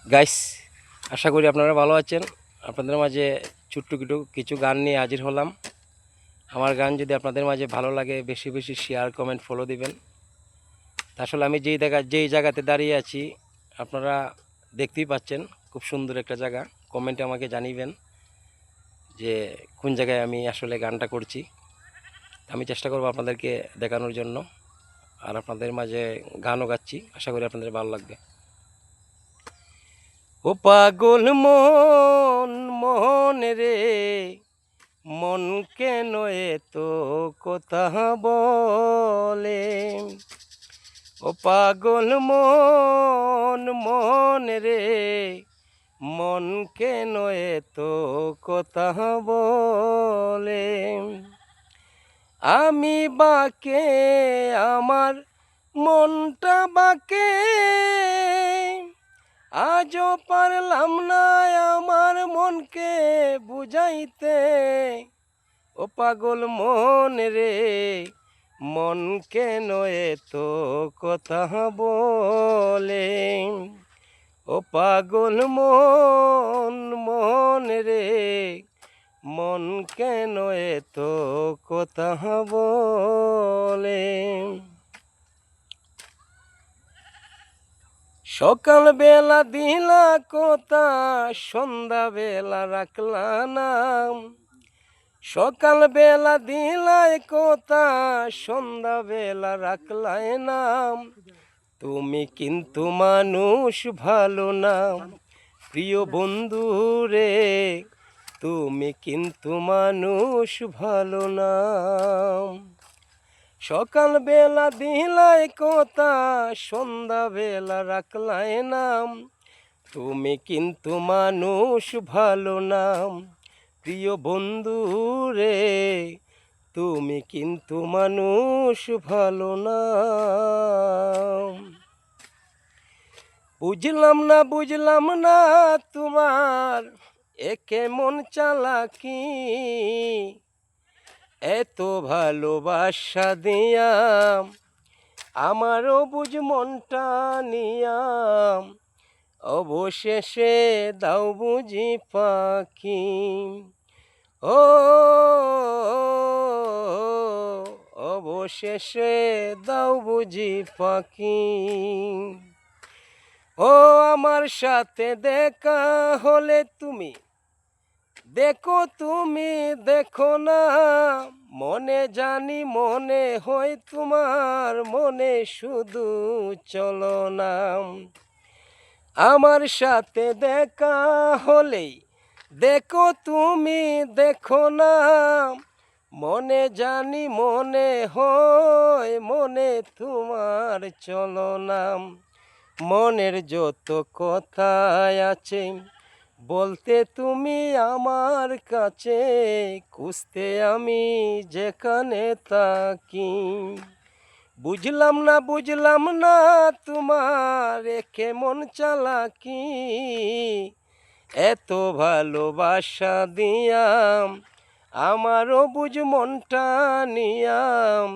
Guys, আশা করি আপনারা ভালো আছেন। আপনাদের মাঝে ছোট্ট কিছু গান নিয়ে হাজির হলাম। আমার গান যদি আপনাদের মাঝে ভালো লাগে, বেশি বেশি শেয়ার, কমেন্ট, ফলো দিবেন। আসলে আমি যেই জায়গাতে দাঁড়িয়ে আছি আপনারা দেখতেই পাচ্ছেন, খুব সুন্দর একটা জায়গা। কমেন্টে আমাকে জানিবেন যে কোন জায়গায় আমি আসলে গানটা করছি। আমি চেষ্টা করব আপনাদেরকে দেখানোর জন্য, আর আপনাদের মাঝে গানও গাচ্ছি। আশা করি আপনাদের ভালো লাগবে। ও পাগল মন, মন রে, মন কেন এতো কথা বলে? ও পাগল মন, মন রে, মন কেন এতো কথা বলে? আমি বাকে, আমার মনটা বাকে, আজও পারলাম না আমার মনকে বুঝাইতে। ও পাগল মন রে, মন কেন এতো কথা বলে? ও পাগল মন, মন রে, মন কেন এতো কথা বলে? সকাল বেলা দিলা কথা, সন্ধ্যা বেলা রাখলা নাম। সকাল বেলা দিলাই কথা, সন্ধ্যা বেলা রাখলাই নাম। তুমি কিন্তু মানুষ ভালো না প্রিয় বন্ধু রে, তুমি কিন্তু মানুষ ভালো না। সকাল বেলা দিলাই কথা, সন্ধ্যা বেলা রাখলাই নাম। তুমি কিন্তু মানুষ ভালো না প্রিয় বন্ধু রে, তুমি কিন্তু মানুষ ভালো না। বুঝলাম না তোমার এ কেমন চালাকি, এত ভালোবাসা দিয়াম আমারও বুঝ মনটা নিয়াম, অবশেষে দাও বুঝি পাখি। ও অবশেষে দাও বুঝি পাখি। ও আমার সাথে দেখা হলে তুমি দেখো, তুমি দেখো না, মনে জানি মনে হয় তোমার মনে শুধু চলো না। আমার সাথে দেখা হলেই দেখো, তুমি দেখো না, মনে জানি মনে হয় মনে তোমার চলো না। মনের যত কথাই আছে বলতে তুমি আমার কাছে, খুঁজতে আমি যেখানে থাকি। বুঝলাম না তোমার এ কেমন চালাকি, এত ভালোবাসা দিয়াম আমারও বুঝ মনটা নিয়াম,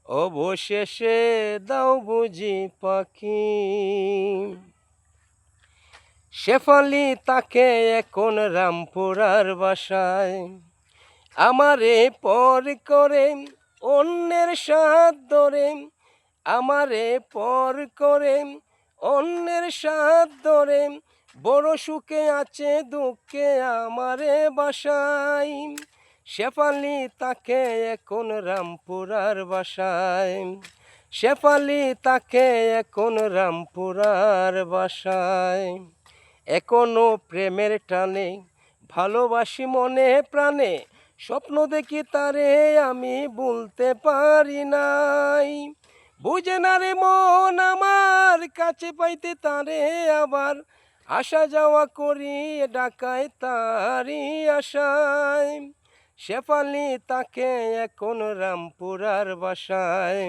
অবশেষে দাও বুঝি পাখি। শেফালি তাকে এখন রামপুরার বাসায়, আমারে পর করে অন্যের সাথ ধরে, আমারে পর করে অন্যের সাথ ধরে, বড় সুখে আছে দুঃখে আমারে বাসায়। শেফালি তাকে এখন রামপুরার বাসায়, শেফালি তাকে এখন রামপুরার বাসায়। এখনো প্রেমের টানে ভালোবাসি মনে প্রাণে, স্বপ্ন দেখি তারে আমি ভুলতে পারি নাই। বুঝে না রে মন আমার কাছে পাইতে তারে আবার, আসা যাওয়া করি ঢাকায় তারি আশায়। শেফালি তাকে এখন রামপুরার বাসায়,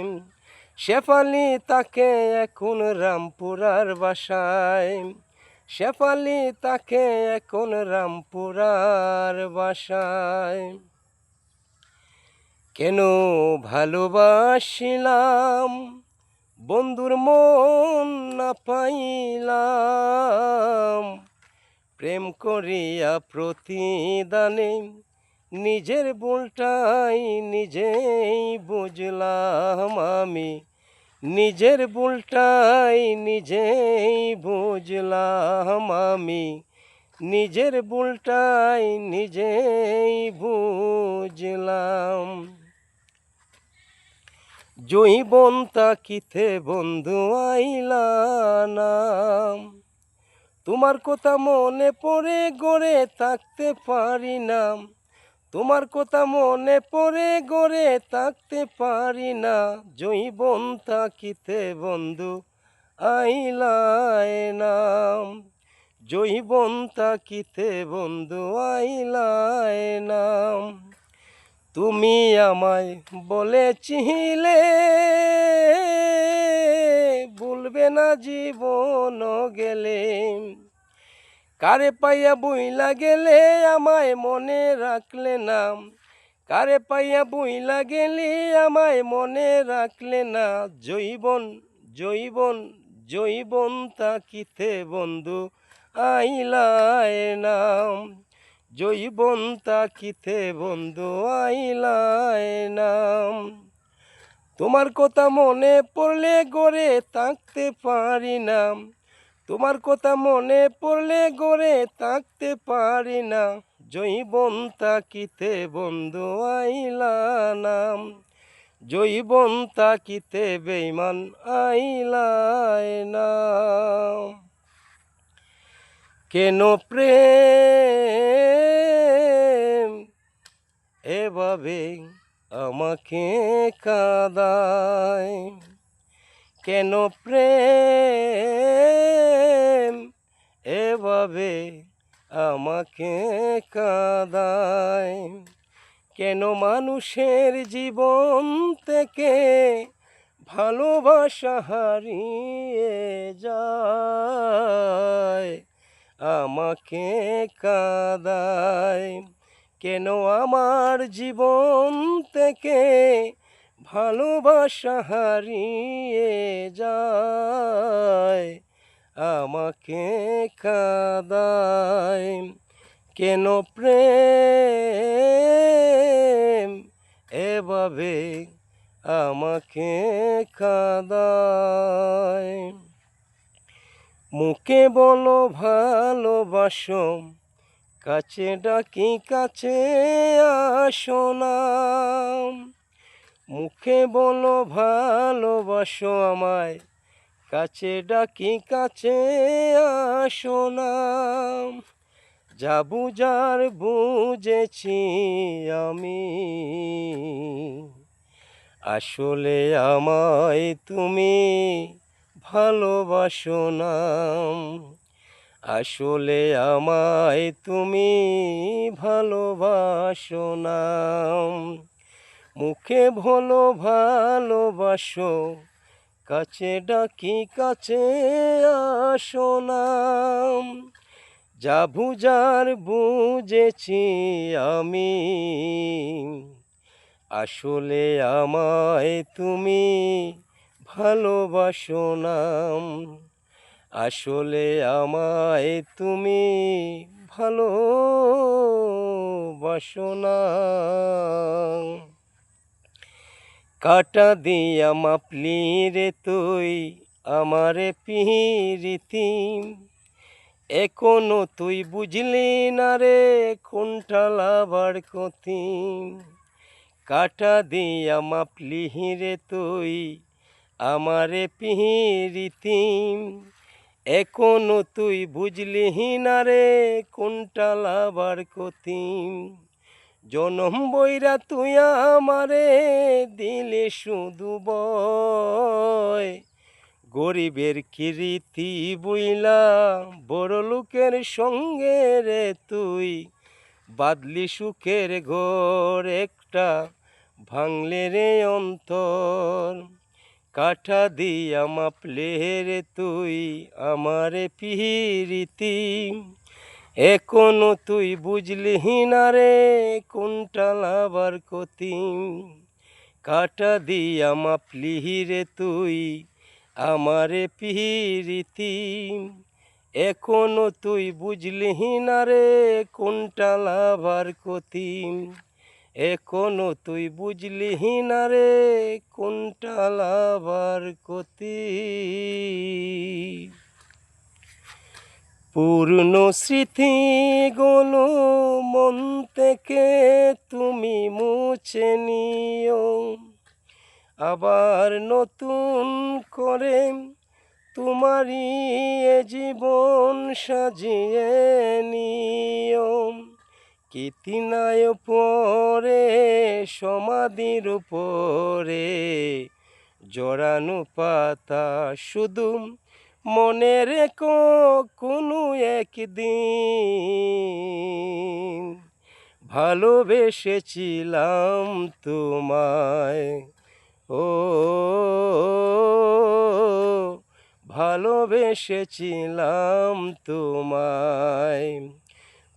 শেফালি তাকে এখন রামপুরার বাসায়, শেফালি তাকে এখন রামপুরার বাসায়। কেন ভালোবাসিলাম বন্ধুর মন না পাইলাম, প্রেম করিয়া প্রতিদানে নিজের ভুলটাই নিজেই বুঝলাম আমি, নিজের ভুলটাই নিজেই বুঝলাম আমি, নিজের ভুলটাই নিজেই বুঝলাম। জৈবন তাকিতে বন্ধু আইলা না, তোমার কথা মনে পড়ে গড়ে থাকতে পারি না, তোমার কথা মনে পড়ে গড়ে থাকতে পারি না। জৈবন তাকিতে বন্ধু আইলায় নাম, জৈবন তাকিতে বন্ধু আইলায় নাম। তুমি আমায় বলেছিলে ভুলবে না জীবন গেলে, কারে পাইয়া বইলা গেলে আমায় মনে রাখলে না, কারে পাইয়া বইলা গেলে আমায় মনে রাখলে না। জৈবন জৈবন জৈবন তাকিতে বন্ধু আইলায় নাম, জৈবন তাকিতে বন্ধু আইলায় নাম। তোমার কথা মনে পড়লে গড়ে থাকতে পারি না, তোমার কথা মনে পড়লে গড়ে থাকতে পারি না। জৈবন তাকিতে বন্ধু আইলা নাম, জৈবন তাকিতে বেঈমান আইলায় নাম। কেন প্রেম এভাবে আমাকে কাঁদায়, কেন প্রেম এভাবে আমাকে কাঁদায়, কেন মানুষের জীবন থেকে ভালোবাসা হারিয়ে যায়, আমাকে কাঁদায়। কেন আমার জীবন থেকে ভালোবাসা হারিয়ে যায়, আমাকে কাঁদায়। কেন প্রেম এভাবে আমাকে কাঁদায়। মুখে বলো ভালোবাসো, কাছে ডাকি কাছে আসো না, মুখে বলো ভালোবাসো আমায়, কাছে ডাকি কাছে আসো না। যা বুঝার বুঝেছি আমি, আসলে আমায় তুমি ভালোবাসো না, আসলে আমায় তুমি ভালোবাসো না। মুখে বলো ভালোবাসো, কাছে ডাকি কাছে আসো না। যা বুঝার বুঝেছি আমি, আসলে আমায় তুমি ভালোবাসো না, আসলে আমায় তুমি ভালোবাসো না। কাটা দিয়া মাপলি রে তুই আমারে পিরিতি, এখনো তুই বুঝলি না রে কোনটা লাভার ক্ষতি। কাটা দিয়া মাপলি রে তুই আমারে পিরিতি, এখনো তুই বুঝলি না রে কোনটা লাভার ক্ষতি। জনম বইরা তুই আমারে দিলে শুধু বয়, গরিবের কীর্তি বইলা বড় লোকের সঙ্গে রে তুই বাদলি সুখের ঘর একটা, ভাঙলে রে অন্তর। কাঠা দিয়া মাপলে রে তুই আমারে পিরিতি, এখনো তুই বুঝলি না রে কোনটা লাভার ক্ষতি। কাটা দিয়া মাপলি রে তুই আমারে পিরিতি, এখনো তুই বুঝলি না রে কোনটা লাভ আর ক্ষতি, এখনো তুই বুঝলি না রে কোনটা লাভ আর ক্ষতি। পুরনো স্মৃতিগুলো মন থেকে তুমি মুছে নিও, আবার নতুন করে তোমারই এ জীবন সাজিয়ে নিও। কীর্তিনায় পরে সমাধির উপরে জড়ানো পাতা শুধু মনে রেখো কোনো একদিন ভালোবেসেছিলাম তোমায়, ও ভালোবেসেছিলাম তোমায়।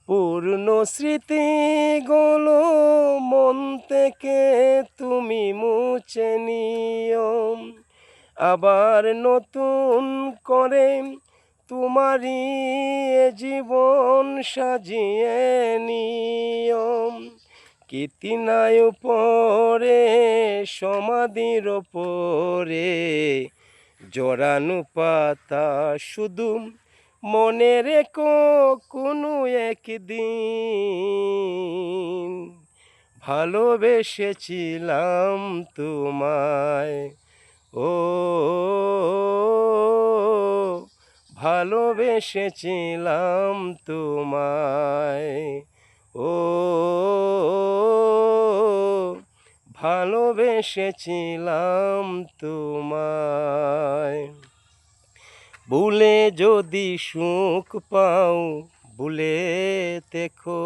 পুরনো স্মৃতিগুলো মন থেকে তুমি মুছে নিও, আবার নতুন করে তোমারই এ জীবন সাজিয়ে নিও। কীর্তিনায় পরে সমাধির ওপরে জড়ানো পাতা শুধু মনে রেখো কোনো একদিন ভালোবেসেছিলাম তোমায়, ও ভালোবেসেছিলাম তোমায়, ও ভালোবেসেছিলাম তোমায়। ভুলে যদি সুখ পাও ভুলে থেকো,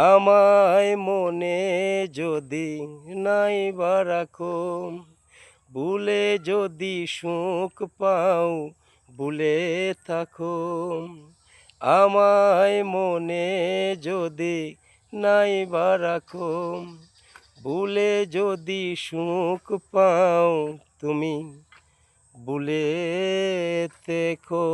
আমায় মনে যদি নাই বা রাখো। ভুলে যদি সুখ পাও ভুলে থাকো, আমায় মনে যদি নাই বা রাখো। ভুলে যদি সুখ পাও তুমি ভুলে থেকো।